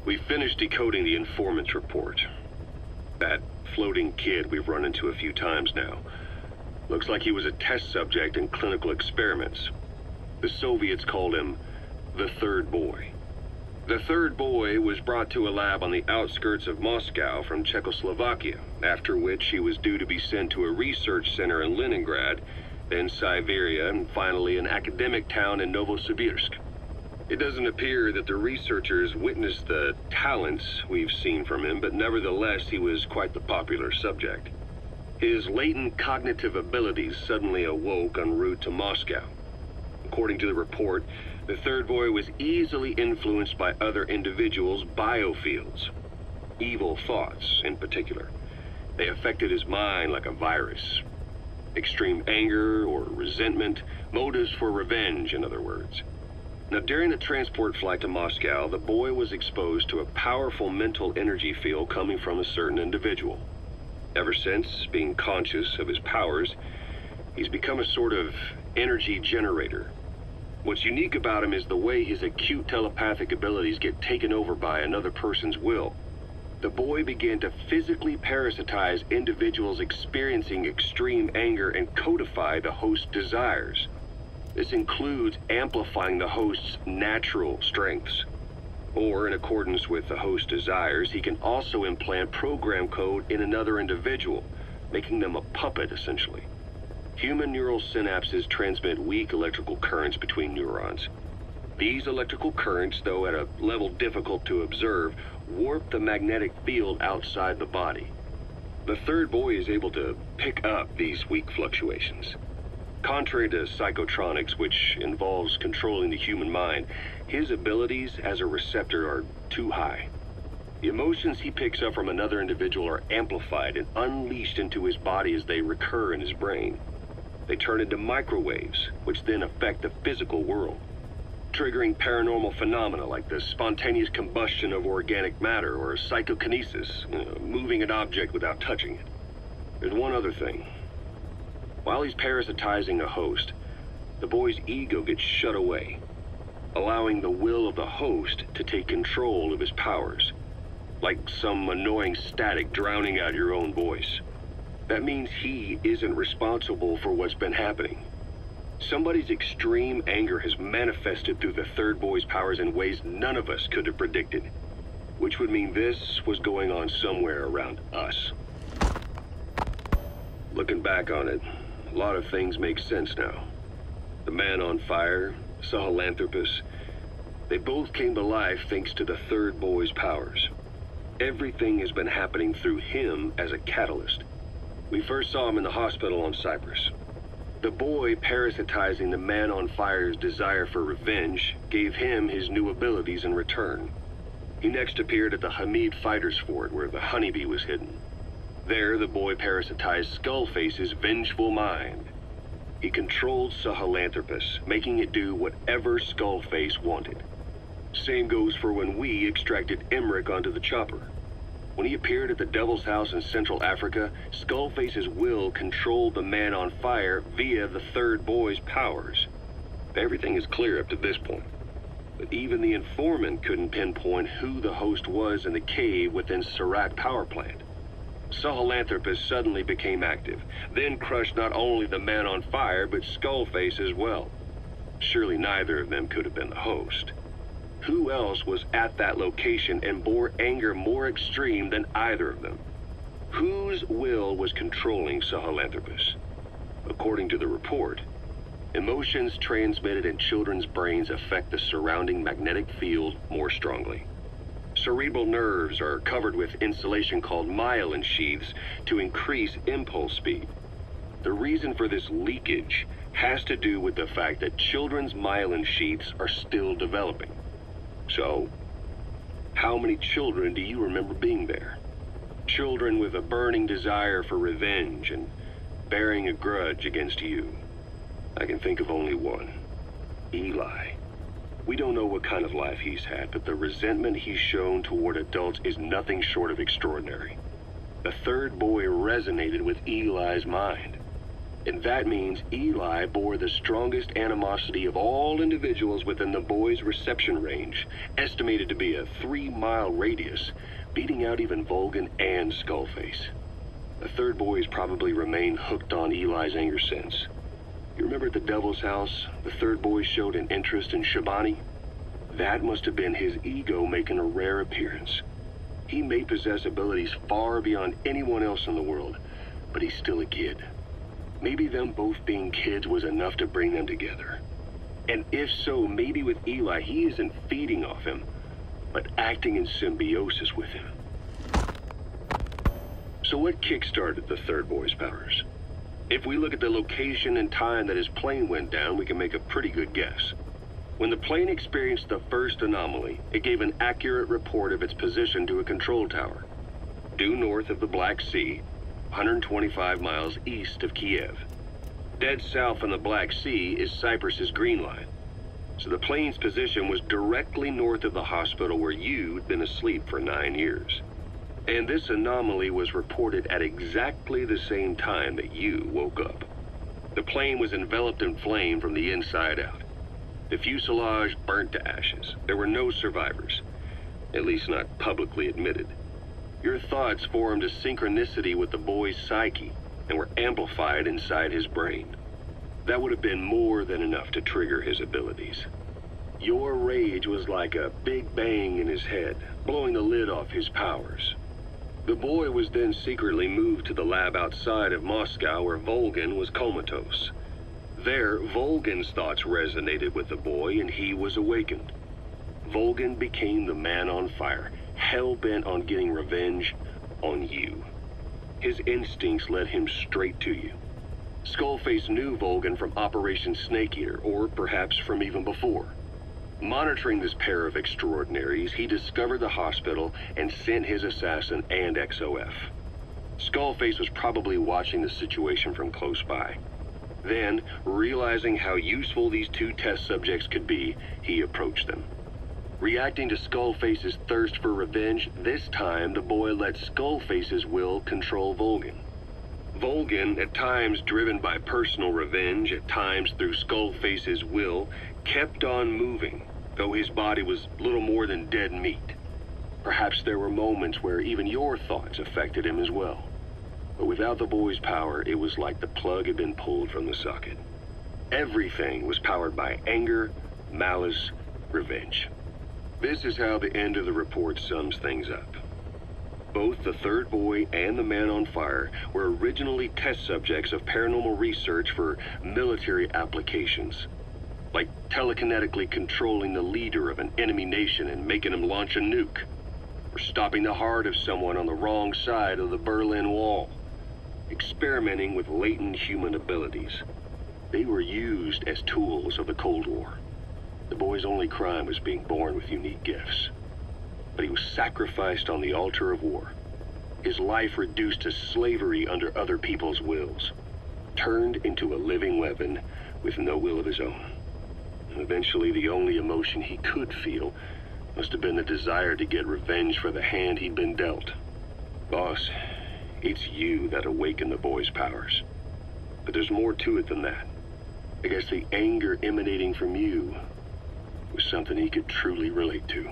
We finished decoding the Informant's Report. That floating kid we've run into a few times now. Looks like he was a test subject in clinical experiments. The Soviets called him the Third Boy. The Third Boy was brought to a lab on the outskirts of Moscow from Czechoslovakia, after which he was due to be sent to a research center in Leningrad, then Siberia, and finally an academic town in Novosibirsk. It doesn't appear that the researchers witnessed the talents we've seen from him, but nevertheless he was quite the popular subject. His latent cognitive abilities suddenly awoke en route to Moscow. According to the report, the Third Boy was easily influenced by other individuals' biofields. Evil thoughts, in particular. They affected his mind like a virus. Extreme anger or resentment, motives for revenge, in other words. Now, during the transport flight to Moscow, the boy was exposed to a powerful mental energy field coming from a certain individual. Ever since, being conscious of his powers, he's become a sort of energy generator. What's unique about him is the way his acute telepathic abilities get taken over by another person's will. The boy began to physically parasitize individuals experiencing extreme anger and codify the host's desires. This includes amplifying the host's natural strengths. Or, in accordance with the host's desires, he can also implant program code in another individual, making them a puppet, essentially. Human neural synapses transmit weak electrical currents between neurons. These electrical currents, though at a level difficult to observe, warp the magnetic field outside the body. The Third Boy is able to pick up these weak fluctuations. Contrary to psychotronics, which involves controlling the human mind, his abilities as a receptor are too high. The emotions he picks up from another individual are amplified and unleashed into his body as they recur in his brain. They turn into microwaves, which then affect the physical world, triggering paranormal phenomena like the spontaneous combustion of organic matter or psychokinesis, moving an object without touching it. There's one other thing. While he's parasitizing a host, the boy's ego gets shut away, allowing the will of the host to take control of his powers, like some annoying static drowning out your own voice. That means he isn't responsible for what's been happening. Somebody's extreme anger has manifested through the Third Boy's powers in ways none of us could have predicted, which would mean this was going on somewhere around us. Looking back on it, a lot of things make sense now. The man on fire, Sahelanthropus, they both came to life thanks to the Third Boy's powers. Everything has been happening through him as a catalyst. We first saw him in the hospital on Cyprus. The boy parasitizing the man on fire's desire for revenge gave him his new abilities in return. He next appeared at the Hamid Fighters Fort where the honeybee was hidden. There, the boy parasitized Skullface's vengeful mind. He controlled Sahelanthropus, making it do whatever Skullface wanted. Same goes for when we extracted Emmerich onto the chopper. When he appeared at the Devil's House in Central Africa, Skullface's will controlled the man on fire via the Third Boy's powers. Everything is clear up to this point. But even the informant couldn't pinpoint who the host was in the cave within Serac power plant. Sahelanthropus suddenly became active, then crushed not only the man on fire, but Skullface as well. Surely neither of them could have been the host. Who else was at that location and bore anger more extreme than either of them? Whose will was controlling Sahelanthropus? According to the report, emotions transmitted in children's brains affect the surrounding magnetic field more strongly. Cerebral nerves are covered with insulation called myelin sheaths to increase impulse speed. The reason for this leakage has to do with the fact that children's myelin sheaths are still developing. So, how many children do you remember being there? Children with a burning desire for revenge and bearing a grudge against you. I can think of only one. Eli. We don't know what kind of life he's had, but the resentment he's shown toward adults is nothing short of extraordinary. The Third Boy resonated with Eli's mind. And that means Eli bore the strongest animosity of all individuals within the boy's reception range, estimated to be a 3-mile radius, beating out even Volgan and Skullface. The third boy's probably remained hooked on Eli's anger since. You remember at the Devil's House, the third boy showed an interest in Shabani? That must have been his ego making a rare appearance. He may possess abilities far beyond anyone else in the world, but he's still a kid. Maybe them both being kids was enough to bring them together. And if so, maybe with Eli, he isn't feeding off him, but acting in symbiosis with him. So what kick-started the third boy's powers? If we look at the location and time that his plane went down, we can make a pretty good guess. When the plane experienced the first anomaly, it gave an accurate report of its position to a control tower, due north of the Black Sea, 125 miles east of Kiev. Dead south on the Black Sea is Cyprus's Green Line. So the plane's position was directly north of the hospital where you'd been asleep for 9 years. And this anomaly was reported at exactly the same time that you woke up. The plane was enveloped in flame from the inside out. The fuselage burnt to ashes. There were no survivors, at least not publicly admitted. Your thoughts formed a synchronicity with the boy's psyche and were amplified inside his brain. That would have been more than enough to trigger his abilities. Your rage was like a big bang in his head, blowing the lid off his powers. The boy was then secretly moved to the lab outside of Moscow where Volgan was comatose. There, Volgan's thoughts resonated with the boy and he was awakened. Volgan became the man on fire, hell-bent on getting revenge on you. His instincts led him straight to you. Skullface knew Volgan from Operation Snake Eater, or perhaps from even before. Monitoring this pair of extraordinaries, he discovered the hospital and sent his assassin and XOF. Skullface was probably watching the situation from close by. Then, realizing how useful these two test subjects could be, he approached them. Reacting to Skullface's thirst for revenge, this time the boy let Skullface's will control Volgan. Volgan, at times driven by personal revenge, at times through Skullface's will, kept on moving, though his body was little more than dead meat. Perhaps there were moments where even your thoughts affected him as well. But without the boy's power, it was like the plug had been pulled from the socket. Everything was powered by anger, malice, revenge. This is how the end of the report sums things up. Both the third boy and the man on fire were originally test subjects of paranormal research for military applications, like telekinetically controlling the leader of an enemy nation and making him launch a nuke, or stopping the heart of someone on the wrong side of the Berlin Wall, experimenting with latent human abilities. They were used as tools of the Cold War. The boy's only crime was being born with unique gifts. But he was sacrificed on the altar of war. His life reduced to slavery under other people's wills. Turned into a living weapon with no will of his own. And eventually, the only emotion he could feel must have been the desire to get revenge for the hand he'd been dealt. Boss, it's you that awakened the boy's powers. But there's more to it than that. I guess the anger emanating from you was something he could truly relate to.